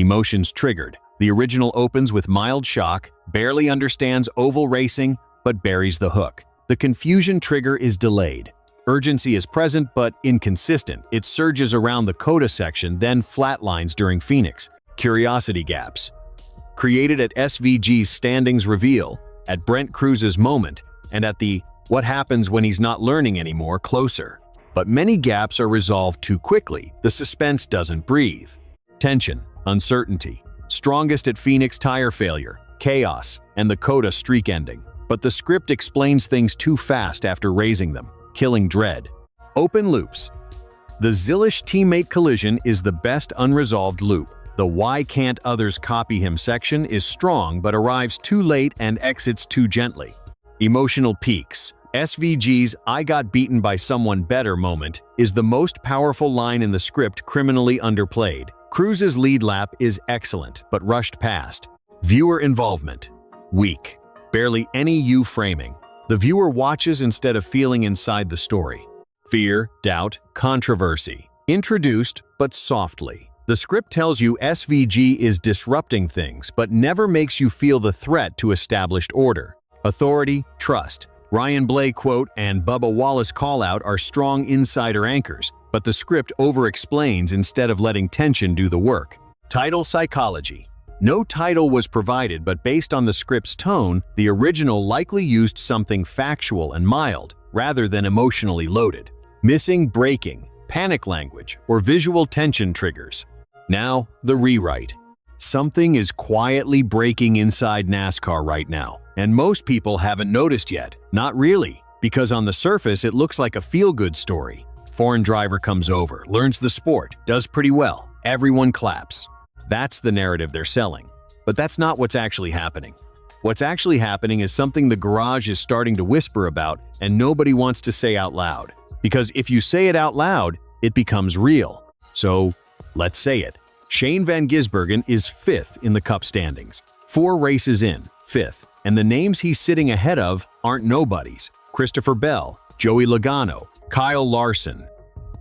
Emotions triggered. The original opens with mild shock, barely understands oval racing, but buries the hook. The confusion trigger is delayed. Urgency is present but inconsistent. It surges around the COTA section, then flatlines during Phoenix. Curiosity gaps. Created at SVG's standings reveal, at Brent Cruz's moment, and at the what happens when he's not learning anymore closer. But many gaps are resolved too quickly. The suspense doesn't breathe. Tension, uncertainty. Strongest at Phoenix tire failure, chaos, and the COTA streak ending. But the script explains things too fast after raising them, killing dread. Open loops. The Zilish teammate collision is the best unresolved loop. The why can't others copy him section is strong but arrives too late and exits too gently. Emotional peaks. SVG's "I got beaten by someone better" moment is the most powerful line in the script, criminally underplayed. Cruz's lead lap is excellent, but rushed past. Viewer involvement. Weak. Barely any U-framing. The viewer watches instead of feeling inside the story. Fear, doubt, controversy. Introduced, but softly. The script tells you SVG is disrupting things, but never makes you feel the threat to established order. Authority, trust. Ryan Blay quote and Bubba Wallace call-out are strong insider anchors, but the script over-explains instead of letting tension do the work. Title psychology. No title was provided, but based on the script's tone, the original likely used something factual and mild, rather than emotionally loaded. Missing breaking, panic language, or visual tension triggers. Now, the rewrite. Something is quietly breaking inside NASCAR right now, and most people haven't noticed yet. Not really, because on the surface it looks like a feel-good story. Foreign driver comes over, learns the sport, does pretty well. Everyone claps. That's the narrative they're selling. But that's not what's actually happening. What's actually happening is something the garage is starting to whisper about and nobody wants to say out loud. Because if you say it out loud, it becomes real. So, let's say it. Shane Van Gisbergen is 5th in the Cup standings. 4 races in, 5th. And the names he's sitting ahead of aren't nobodies. Christopher Bell, Joey Logano, Kyle Larson,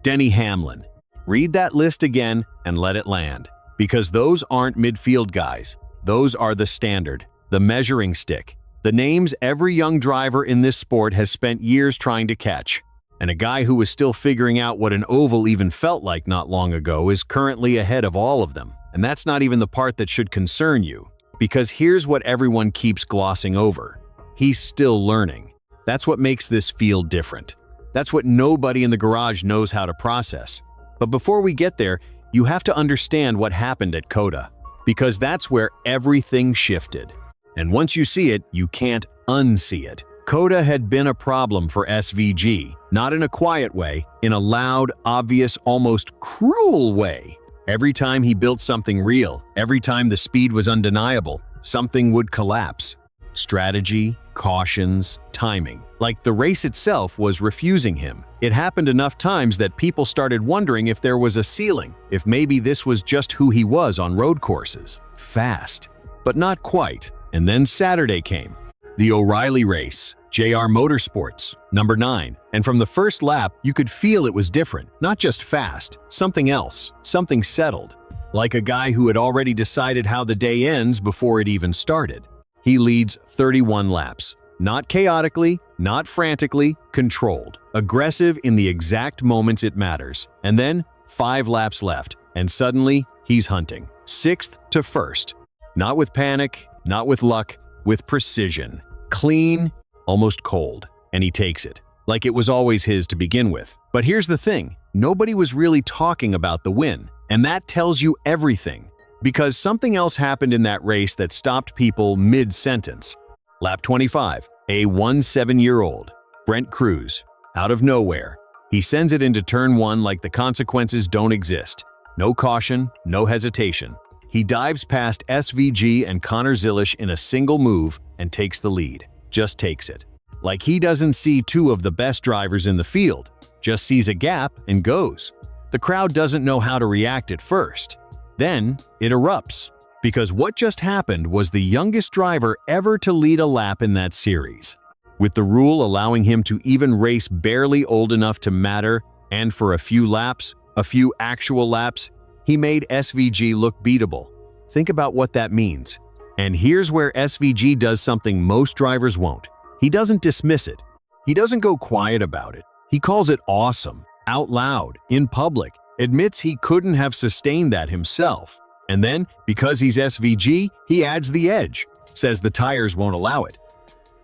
Denny Hamlin. Read that list again and let it land. Because those aren't midfield guys. Those are the standard, the measuring stick. The names every young driver in this sport has spent years trying to catch. And a guy who was still figuring out what an oval even felt like not long ago is currently ahead of all of them. And that's not even the part that should concern you. Because here's what everyone keeps glossing over. He's still learning. That's what makes this feel different. That's what nobody in the garage knows how to process. But before we get there, you have to understand what happened at COTA. Because that's where everything shifted. And once you see it, you can't unsee it. COTA had been a problem for SVG, not in a quiet way, in a loud, obvious, almost cruel way. Every time he built something real, every time the speed was undeniable, something would collapse. Strategy, cautions, timing. Like the race itself was refusing him. It happened enough times that people started wondering if there was a ceiling, if maybe this was just who he was on road courses. Fast, but not quite. And then Saturday came. The O'Reilly race. JR Motorsports, number 9. And from the first lap, you could feel it was different. Not just fast, something else, something settled. Like a guy who had already decided how the day ends before it even started. He leads 31 laps. Not chaotically, not frantically, controlled. Aggressive in the exact moments it matters. And then, 5 laps left, and suddenly, he's hunting. 6th to 1st. Not with panic, not with luck, with precision. Clean, almost cold, and he takes it, like it was always his to begin with. But here's the thing, nobody was really talking about the win, and that tells you everything. Because something else happened in that race that stopped people mid-sentence. Lap 25, a 17-year-old, Brent Cruz, out of nowhere. He sends it into turn 1 like the consequences don't exist. No caution, no hesitation. He dives past SVG and Connor Zilish in a single move and takes the lead. Just takes it. Like he doesn't see 2 of the best drivers in the field, just sees a gap and goes. The crowd doesn't know how to react at first. Then it erupts, because what just happened was the youngest driver ever to lead a lap in that series. With the rule allowing him to even race barely old enough to matter, and for a few laps, a few actual laps, he made SVG look beatable. Think about what that means. And here's where SVG does something most drivers won't. He doesn't dismiss it. He doesn't go quiet about it. He calls it awesome, out loud, in public, admits he couldn't have sustained that himself. And then, because he's SVG, he adds the edge, says the tires won't allow it.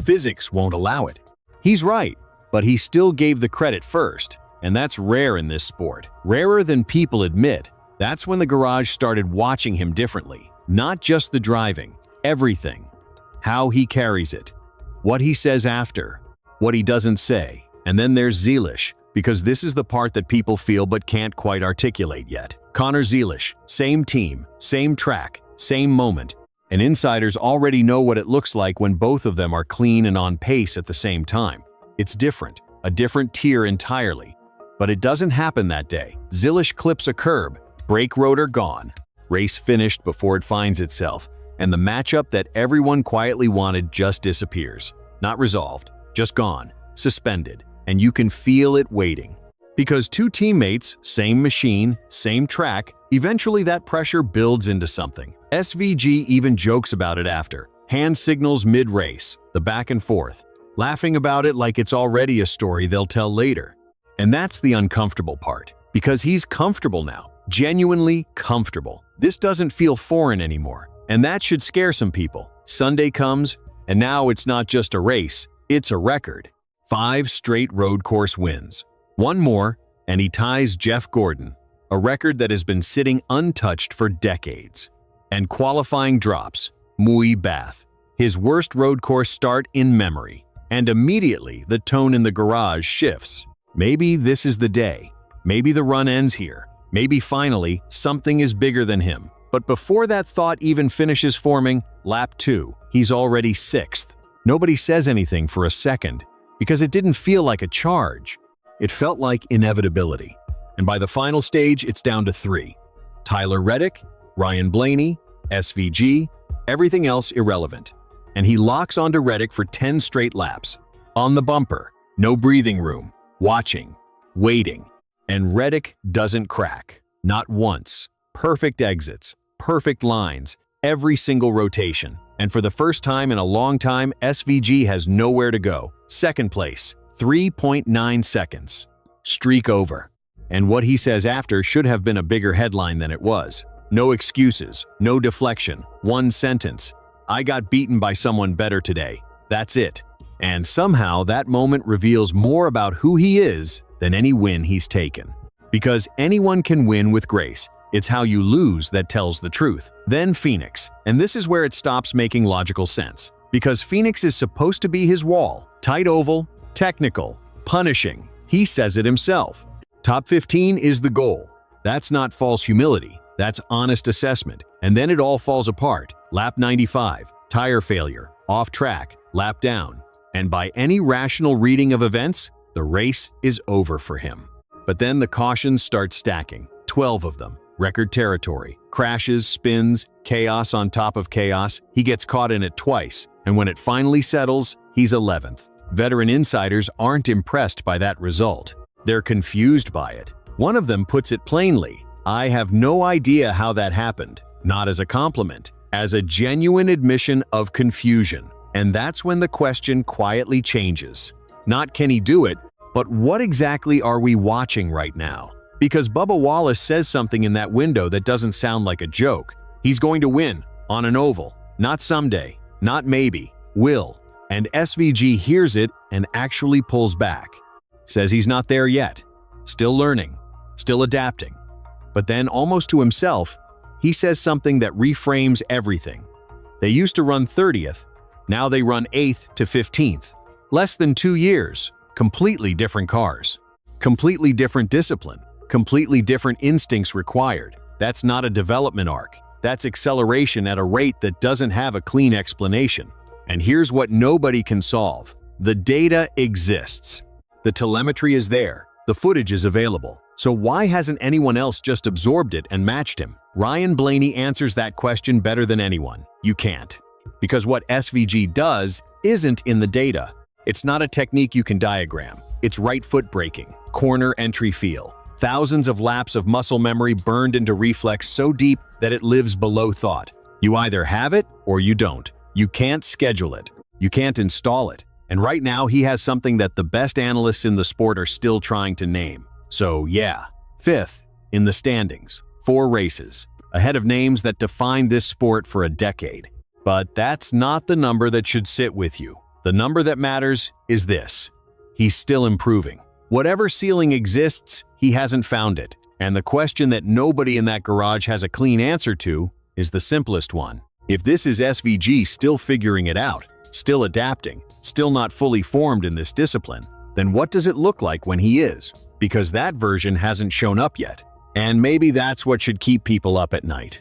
Physics won't allow it. He's right, but he still gave the credit first, and that's rare in this sport. Rarer than people admit. That's when the garage started watching him differently. Not just the driving, everything. How he carries it. What he says after. What he doesn't say. And then there's Zeilish, because this is the part that people feel but can't quite articulate yet. Connor Zeilish, same team, same track, same moment. And insiders already know what it looks like when both of them are clean and on pace at the same time. It's different, a different tier entirely. But it doesn't happen that day. Zeilish clips a curb, brake rotor gone. Race finished before it finds itself, and the matchup that everyone quietly wanted just disappears. Not resolved, just gone, suspended, and you can feel it waiting. Because two teammates, same machine, same track, eventually that pressure builds into something. SVG even jokes about it after. Hand signals mid-race, the back and forth, laughing about it like it's already a story they'll tell later. And that's the uncomfortable part, because he's comfortable now, genuinely comfortable. This doesn't feel foreign anymore, and that should scare some people. Sunday comes, and now it's not just a race, it's a record. 5 straight road course wins. One more, and he ties Jeff Gordon, a record that has been sitting untouched for decades. And qualifying drops, muy bath. His worst road course start in memory. And immediately, the tone in the garage shifts. Maybe this is the day. Maybe the run ends here. Maybe finally, something is bigger than him. But before that thought even finishes forming, lap 2, he's already 6th. Nobody says anything for a second, because it didn't feel like a charge. It felt like inevitability. And by the final stage, it's down to 3. Tyler Reddick, Ryan Blaney, SVG, everything else irrelevant. And he locks onto Reddick for 10 straight laps. On the bumper, no breathing room, watching, waiting. And Reddick doesn't crack. Not once. Perfect exits, perfect lines, every single rotation. And for the first time in a long time, SVG has nowhere to go. Second place, 3.9 seconds. Streak over. And what he says after should have been a bigger headline than it was. No excuses, no deflection, one sentence. I got beaten by someone better today. That's it. And somehow that moment reveals more about who he is than any win he's taken. Because anyone can win with grace. It's how you lose that tells the truth. Then Phoenix. And this is where it stops making logical sense. Because Phoenix is supposed to be his wall. Tight oval, technical, punishing. He says it himself. Top 15 is the goal. That's not false humility. That's honest assessment. And then it all falls apart. Lap 95, tire failure, off track, lap down. And by any rational reading of events, the race is over for him. But then the cautions start stacking. 12 of them. Record territory. Crashes, spins, chaos on top of chaos. He gets caught in it twice. And when it finally settles, he's 11th. Veteran insiders aren't impressed by that result. They're confused by it. One of them puts it plainly. I have no idea how that happened. Not as a compliment, as a genuine admission of confusion. And that's when the question quietly changes. Not can he do it, but what exactly are we watching right now? Because Bubba Wallace says something in that window that doesn't sound like a joke. He's going to win, on an oval. Not someday, not maybe, will. And SVG hears it and actually pulls back. Says he's not there yet. Still learning, still adapting. But then, almost to himself, he says something that reframes everything. They used to run 30th, now they run 8th to 15th. Less than 2 years, completely different cars. Completely different discipline. Completely different instincts required. That's not a development arc. That's acceleration at a rate that doesn't have a clean explanation. And here's what nobody can solve. The data exists. The telemetry is there. The footage is available. So why hasn't anyone else just absorbed it and matched him? Ryan Blaney answers that question better than anyone. You can't. Because what SVG does isn't in the data. It's not a technique you can diagram. It's right foot braking, corner entry feel. Thousands of laps of muscle memory burned into reflex so deep that it lives below thought. You either have it or you don't. You can't schedule it. You can't install it. And right now he has something that the best analysts in the sport are still trying to name. So yeah, 5th in the standings, 4 races, ahead of names that defined this sport for a decade. But that's not the number that should sit with you. The number that matters is this: he's still improving. Whatever ceiling exists, he hasn't found it. And the question that nobody in that garage has a clean answer to is the simplest one. If this is SVG still figuring it out, still adapting, still not fully formed in this discipline, then what does it look like when he is? Because that version hasn't shown up yet. And maybe that's what should keep people up at night.